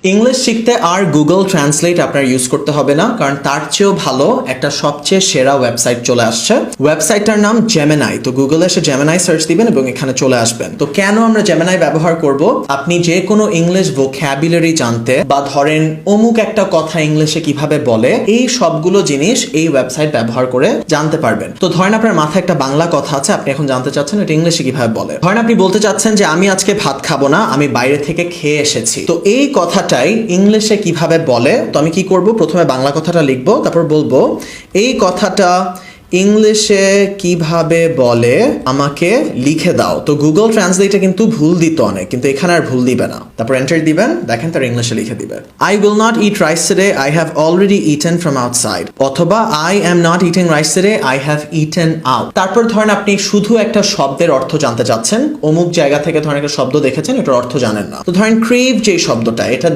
English শিখতে আর Google translate আপনার use করতে হবে না, কারণ তার চেয়েও ভালো একটা সবচেয়ে সেরা ওয়েবসাইট চলে আসছে। ওয়েবসাইটটার নাম জেমিনাই। তো গুগলে এসে জেমিনাই সার্চ দিবেন এবং এখানে চলে আসবেন। তো কেন আমরা জেমিনাই ব্যবহার করব? আপনি যে কোনো ইংলিশ ভোক্যাবুলারি জানতে, বা ধরেন অমুক একটা কথা ইংলিশে কিভাবে বলে, এই সবগুলো জিনিস এই ওয়েবসাইট ব্যবহার করে জানতে পারবেন। তো ধরেন আপনার মাথায় একটা বাংলা কথা আছে, আপনি এখন জানতে চাচ্ছেন এটা ইংলিশে কিভাবে বলে। ধরেন আপনি বলতে চাচ্ছেন যে আমি আজকে ভাত খাবো না, আমি বাইরে থেকে খেয়ে এসেছি। তো এই কথাটাই ইংলিশে কিভাবে বলে? তো আমি কি করব, প্রথমে বাংলা কথাটা লিখবো, তারপর বলবো এই কথাটা ইংলিশে কিভাবে বলে আমাকে লিখে দাও। তো গুগল ট্রান্সলেটে কিন্তু ভুল দিত অনেক, কিন্তু এখানে আর ভুল দিবে না। তারপর এন্টার দিবেন, দেখেন তার ইংলিশে লিখে দিবে I will not eat rice today, I have already eaten from outside, অথবা I am not eating rice today, I have eaten out. তারপর ধরেন আপনি শুধু একটা শব্দের অর্থ জানতে চাচ্ছেন, অমুক জায়গা থেকে ধরেন একটা শব্দ দেখেছেন, এটার অর্থ জানেন না। তো ধরেন ক্রেভ যে শব্দটা, এটা